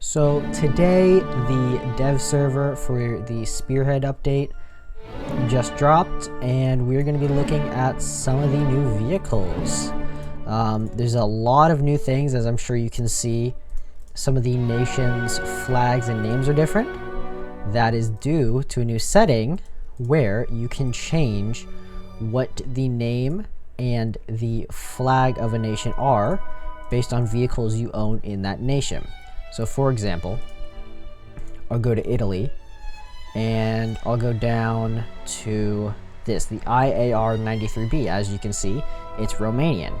So today, the dev server for the Spearhead update just dropped, and we're going to be looking at some of the new vehicles. There's a lot of new things, as I'm sure you can see. Some of the nations' flags and names are different. That is due to a new setting where you can change what the name and the flag of a nation are based on vehicles you own in that nation. So for example, I'll go to Italy and I'll go down to this, the IAR 93B. As you can see, it's Romanian.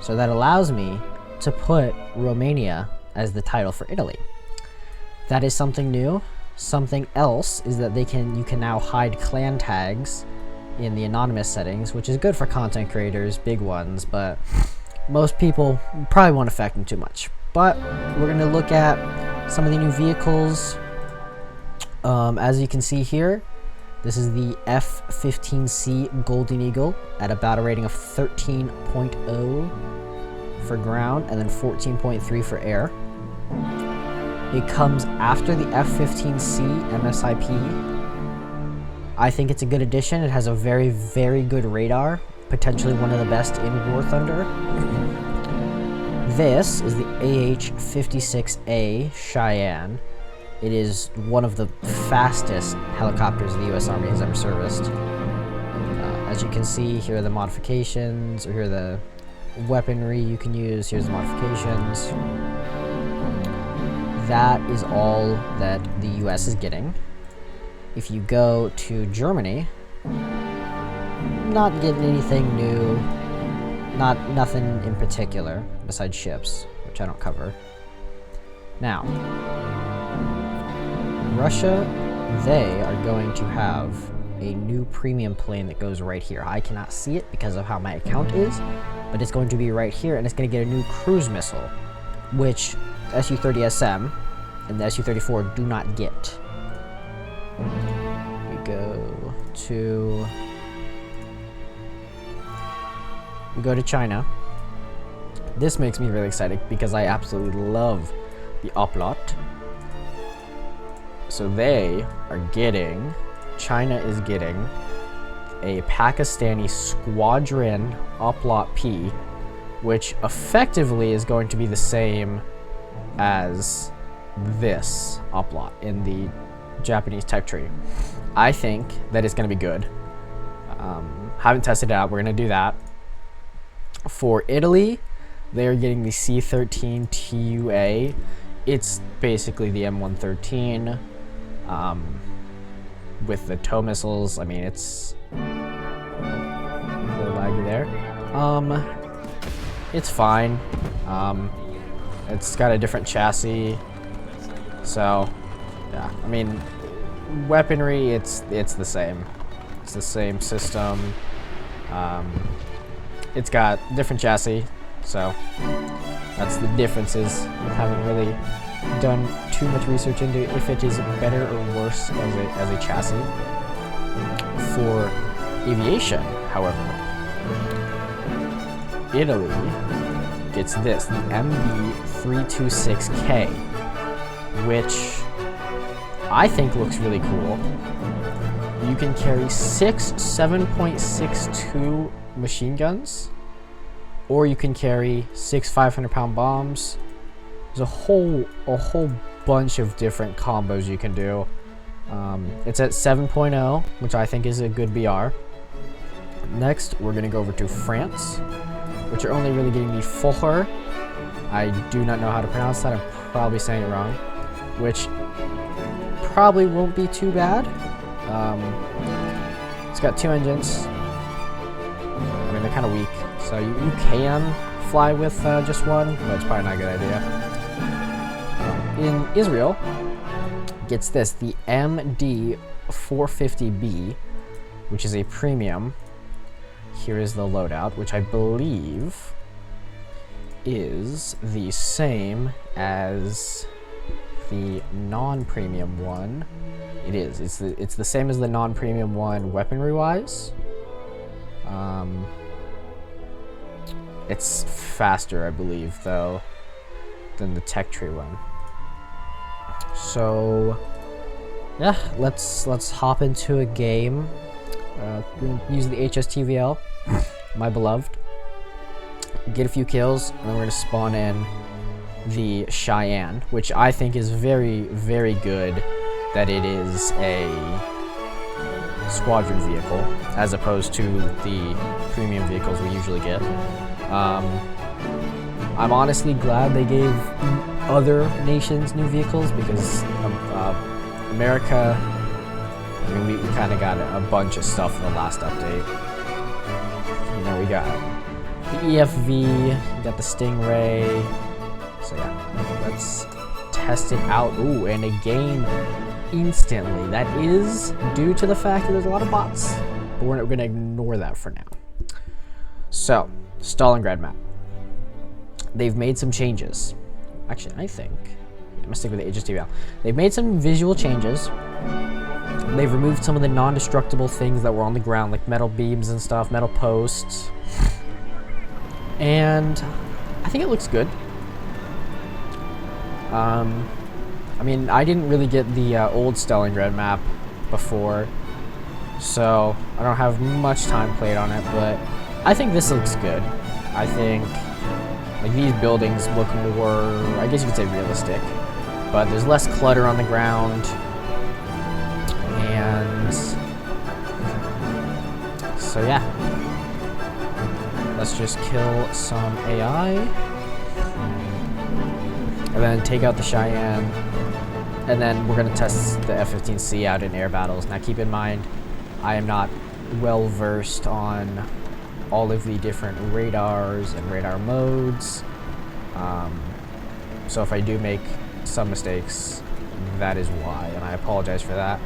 So that allows me to put Romania as the title for Italy. That is something new. Something else is that you can now hide clan tags in the anonymous settings, which is good for content creators, big ones, but most people probably won't affect them too much. But we're going to look at some of the new vehicles. As you can see here, this is the F-15C Golden Eagle at a battle rating of 13.0 for ground and then 14.3 for air. It comes after the F-15C MSIP. I think it's a good addition. It has a very, very good radar, potentially one of the best in War Thunder. This is the AH-56A Cheyenne. It is one of the fastest helicopters the U.S. Army has ever serviced. As you can see, here are the modifications, or here are the weaponry you can use. Here's the modifications. That is all that the U.S. is getting. If you go to Germany, not getting anything new. Nothing in particular besides ships, which I don't cover. Now, Russia, they are going to have a new premium plane that goes right here. I cannot see it because of how my account is, but it's going to be right here, and it's going to get a new cruise missile, which Su-30SM and the Su-34 do not get. We go to China. This makes me really excited because I absolutely love the Oplot. So China is getting a Pakistani Squadron Oplot P, which effectively is going to be the same as this Oplot in the Japanese tech tree. I think that it's going to be good. Haven't tested it out. We're going to do that. For Italy, they're getting the C-13 TUA. It's basically the M113 with the tow missiles. I mean, it's a little laggy there. It's fine. It's got a different chassis. So, yeah. I mean, weaponry, it's the same. It's the same system. It's got different chassis, so that's the differences. I haven't really done too much research into if it is better or worse as a chassis. For aviation, however, Italy gets this, the MB326K, which I think looks really cool. You can carry 6 7.62 machine guns, or you can carry 6 500-pound bombs. There's a whole bunch of different combos you can do. It's at 7.0, which I think is a good BR. Next, we're going to go over to France, which are only really getting the Fokker. I do not know how to pronounce that. I'm probably saying it wrong, which probably won't be too bad. It's got 2 engines. I mean, they're kind of weak, so you can fly with just one, but it's probably not a good idea. In Israel, gets this, the MD450B, which is a premium. Here is the loadout, which I believe is the same as the non-premium one. It is. It's the same as the non-premium one weaponry-wise. It's faster, I believe, though, than the tech tree one. So yeah, let's hop into a game. We're gonna use the HSTVL, my beloved. Get a few kills, and then we're gonna spawn in the Cheyenne, which I think is very, very good that it is a squadron vehicle as opposed to the premium vehicles we usually get. I'm honestly glad they gave other nations new vehicles because America, I mean, we kind of got a bunch of stuff in the last update. You know, we got the EFV, we got the Stingray. So yeah, let's test it out. Ooh, and a game instantly. That is due to the fact that there's a lot of bots, but we're going to ignore that for now. So, Stalingrad map. They've made some changes. Actually, I think I'm gonna stick with the HSTVL. They've made some visual changes. They've removed some of the non-destructible things that were on the ground, like metal beams and stuff, metal posts. And I think it looks good. I mean, I didn't really get the old Stalingrad map before, so I don't have much time played on it, but I think this looks good. I think like these buildings look more, I guess you could say realistic, but there's less clutter on the ground, and so yeah, let's just kill some AI, and then take out the Cheyenne, and then we're going to test the F-15C out in air battles. Now keep in mind, I am not well versed on all of the different radars and radar modes, so if I do make some mistakes, that is why, and I apologize for that.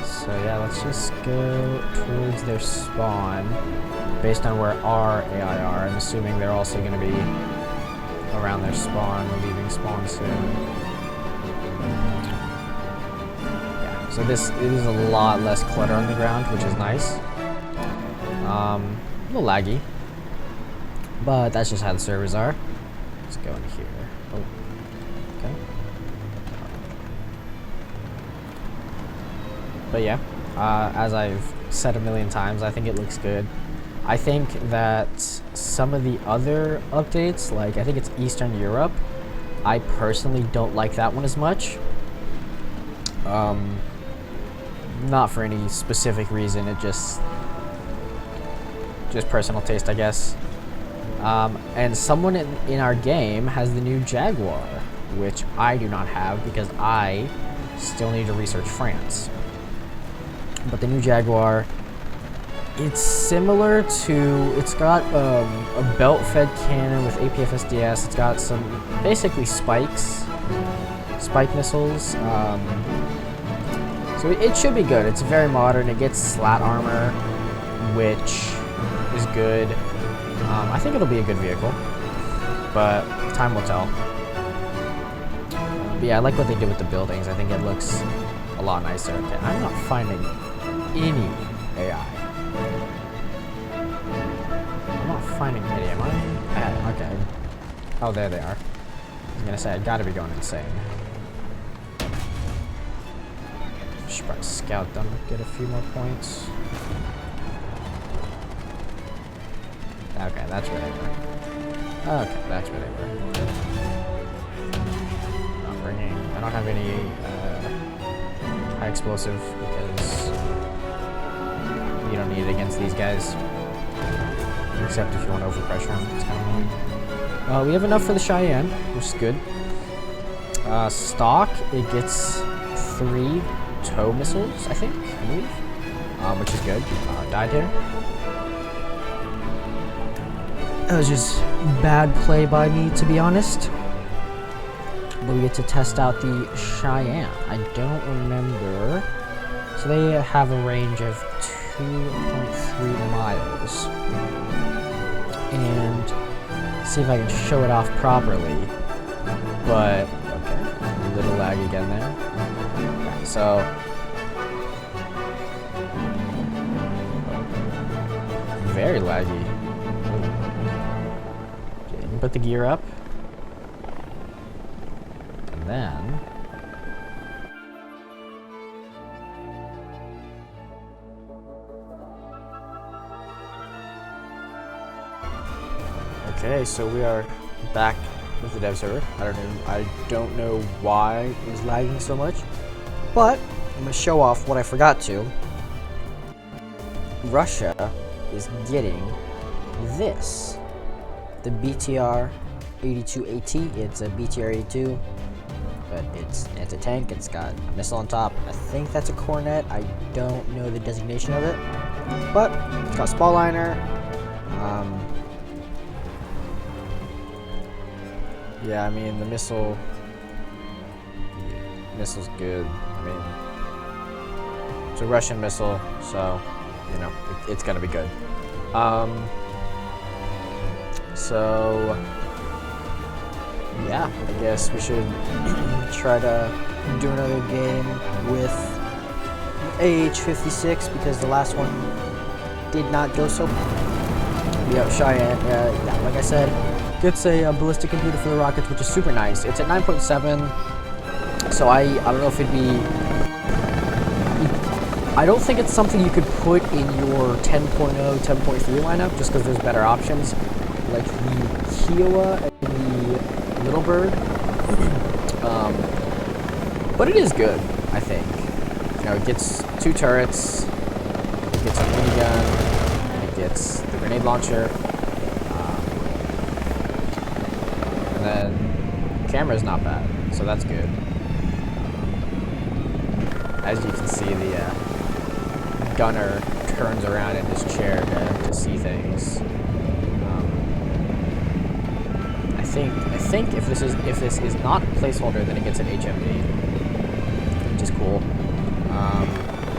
So yeah, let's just go towards their spawn based on where our AI are. I'm assuming they're also going to be around their spawn, leaving spawn soon. So this is a lot less clutter on the ground, which is nice. A little laggy, but that's just how the servers are. Let's go in here. Oh, okay. But yeah, as I've said a million times, I think it looks good. I think that some of the other updates, like I think it's Eastern Europe, I personally don't like that one as much. Not for any specific reason, it just personal taste, I guess. And someone in our game has the new Jaguar, which I do not have because I still need to research France. But the new Jaguar, it's similar to, it's got a belt-fed cannon with APFSDS. It's got some basically spike missiles. So it should be good. It's very modern. It gets slat armor, which is good. I think it'll be a good vehicle, but time will tell. But yeah, I like what they did with the buildings. I think it looks a lot nicer. Okay, I'm not finding any AI. I'm not finding any, am I? Okay. Oh, there they are. I was gonna say, I gotta be going insane. Should probably scout them, get a few more points. Okay, that's where they were. Okay, that's where they were. Not bringing. I don't have any high explosive because you don't need it against these guys. Except if you want to overpressure them. It's kind of annoying. We have enough for the Cheyenne, which is good. Stock, it gets 3 tow missiles, I believe, which is good. Died here. That was just bad play by me, to be honest. But we get to test out the Cheyenne. I don't remember. So they have a range of 2.3 miles. And see if I can show it off properly. But, okay, a little lag again there. Okay, so very laggy. Okay, you can put the gear up. then okay, so we are back with the dev server. I don't know why it was lagging so much, but I'm gonna show off what I forgot to. Russia is getting this, the BTR 82AT. It's a BTR 82, but it's a tank. It's got a missile on top. I think that's a cornet. I don't know the designation of it, but it's got a spall liner. Yeah, I mean the missile's good. I mean, it's a Russian missile, so you know it's gonna be good. So yeah, I guess we should try to do another game with AH-56 because the last one did not go so well. Yeah, Cheyenne, yeah, like I said, gets a ballistic computer for the rockets, which is super nice. It's at 9.7, so I don't know if it'd be... I don't think it's something you could put in your 10.0, 10.3 lineup, just because there's better options, like the Kiowa and the Little Bird. But it is good, I think. You know, it gets 2 turrets, it gets a minigun, it gets the grenade launcher, and then camera's not bad, so that's good. As you can see, the gunner turns around in his chair to see things. I think if this is not a placeholder, then it gets an HMD, which is cool.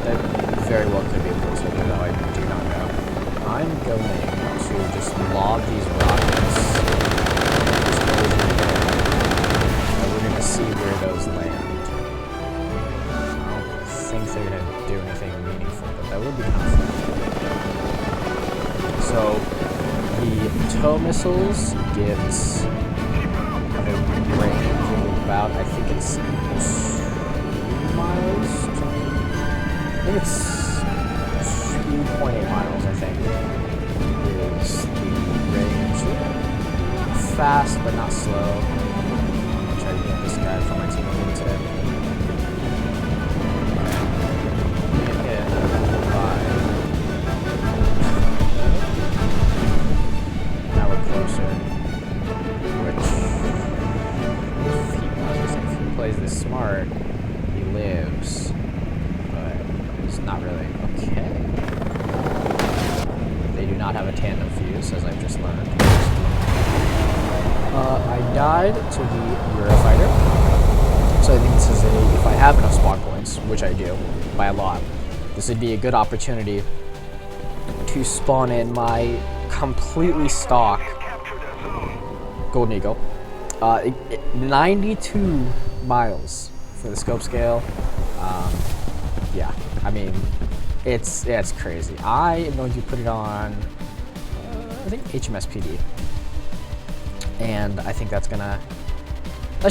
That very well could be a placeholder, though I do not know. I'm going to just lob these rockets. And we're gonna see where those land. I don't think they're gonna do anything meaningful, but that would be kind of fun. So the tow missiles get a range of about, I think it's 2 miles. I think it's 2.8 miles. I think is the range. Fast but not slow. I'll try to get this guy from my team into it. Now we're closer. Which, if he plays this smart, he lives. But it's not really okay. They do not have a tandem fuse, as I've just learned. I died to the Eurofighter, so I think this is if I have enough spawn points, which I do, by a lot, this would be a good opportunity to spawn in my completely stock Golden Eagle. 92 miles for the scope scale. Yeah, I mean, it's crazy. I am going to put it on, I think HMS PD. And I think that's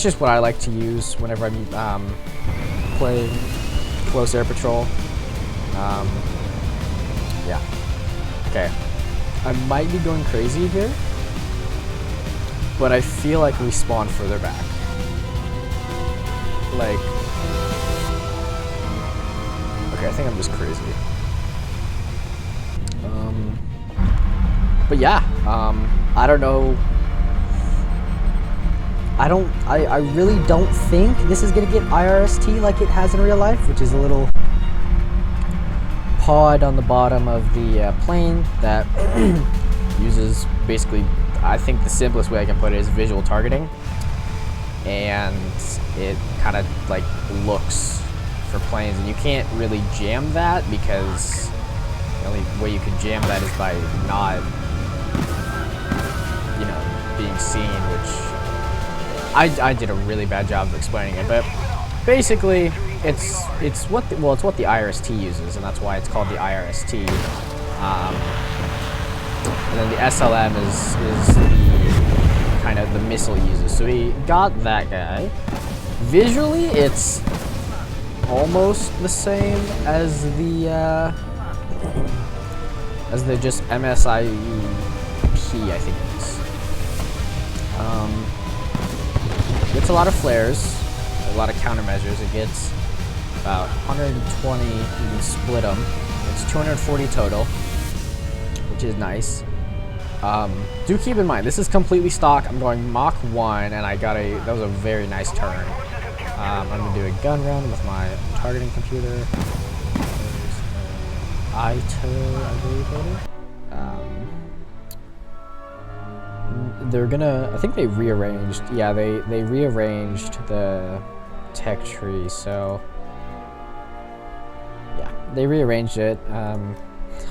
just what I like to use whenever I'm playing close air patrol. Yeah. Okay. I might be going crazy here, but I feel like we spawn further back. Like, okay, I think I'm just crazy. But yeah, I don't know. I really don't think this is gonna get IRST like it has in real life, which is a little pod on the bottom of the plane that uses basically, I think the simplest way I can put it is visual targeting, and it kind of like looks for planes, and you can't really jam that because the only way you can jam that is by not, you know, being seen, which I did a really bad job of explaining it, but basically it's what the IRST uses, and that's why it's called the IRST. And then the SLM is the kind of the missile uses. So we got that guy, Visually, it's almost the same as the just MSIP, I think it is. It gets a lot of flares, a lot of countermeasures. It gets about 120. You can split them. It's 240 total, which is nice. Do keep in mind, this is completely stock. I'm going Mach 1, and that was a very nice turn. I'm going to do a gun run with my targeting computer. ITO, I believe it is. They're gonna, I think they rearranged, yeah, they rearranged the tech tree, so yeah, they rearranged it. I'm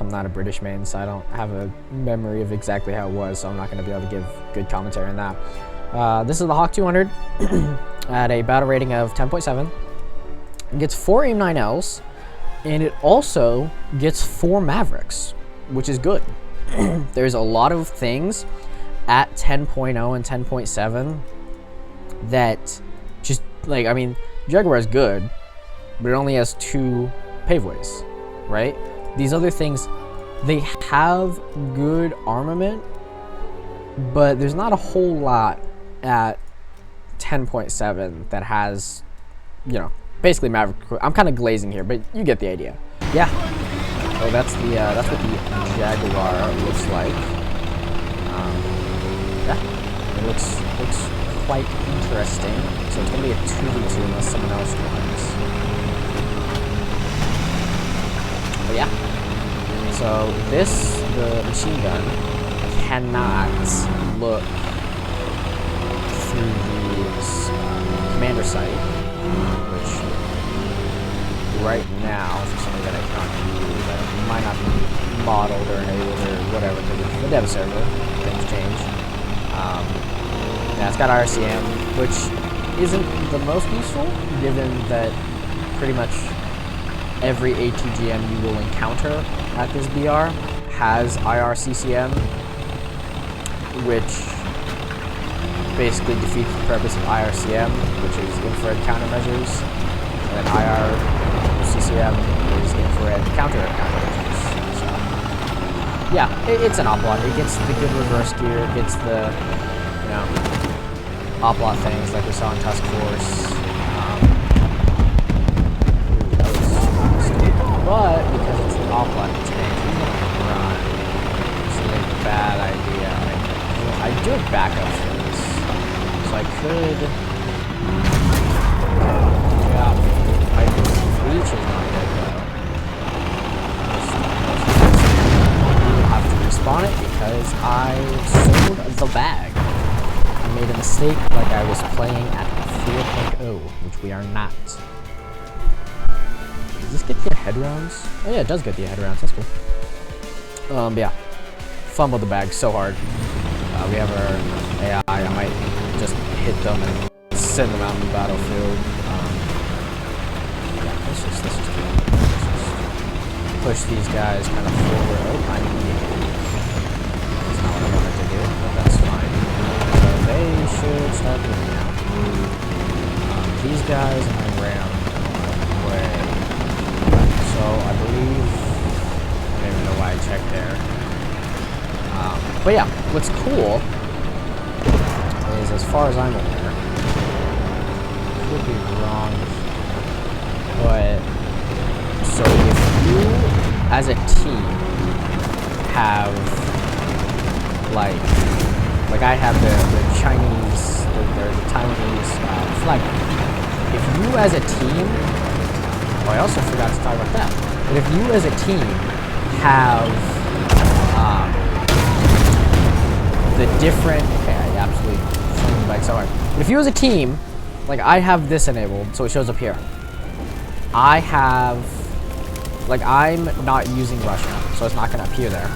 not a British main, so I don't have a memory of exactly how it was, so I'm not going to be able to give good commentary on that. This is the Hawk 200 at a battle rating of 10.7. It gets 4 AIM-9Ls, and it also gets 4 Mavericks, which is good. There's a lot of things at 10.0 and 10.7 that just, like, I mean, Jaguar is good, but it only has 2 paveways, right? These other things, they have good armament, but there's not a whole lot at 10.7 that has, you know, basically Maverick. I'm kind of glazing here, but you get the idea. Yeah. So that's what the Jaguar looks like. Yeah, it looks quite interesting. So it's gonna be a 2v2 unless someone else wins. But yeah. So the machine gun cannot look through the commander sight, which right now, for something that I can't do, that might not be modeled or enabled or whatever, because it's the dev server, things change. Yeah, it's got RCM, which isn't the most useful, given that pretty much every ATGM you will encounter at this BR has IRCCM, which basically defeats the purpose of IRCM, which is infrared countermeasures, and then IRCCM is infrared countermeasures. So, yeah, it's an oplot. It gets the good reverse gear, it gets the, you know, oplot things like we saw in Task Force. But because it's an oplot tank, he's gonna run. It's a bad idea. I do have backup for this, so I could. Yeah, my reach is not good though. I'll have to respawn it because I sold the bag. I made a mistake, like I was playing at 4.0, which we are not. Does this get the head rounds? Oh yeah, it does get the head rounds. That's cool. But yeah, fumbled the bag so hard. We have our AI. I might just hit them and send them out in the battlefield. Yeah, let's just push these guys kind of forward. Oh, I mean, that's not what I wanted to do, but that's fine. So they should start moving now. These guys I ran away. So I believe, I don't even know why I checked there. But yeah, what's cool is, as far as I'm aware, could be wrong, but so if you, as a team, have like I have the Chinese, the Taiwanese flag. If you as a team, oh, I also forgot to talk about that. But if you as a team have the different, okay, I absolutely swung the bike so hard. But if you as a team, like I have this enabled, so it shows up here. I have, like I'm not using Russia, so it's not going to appear there.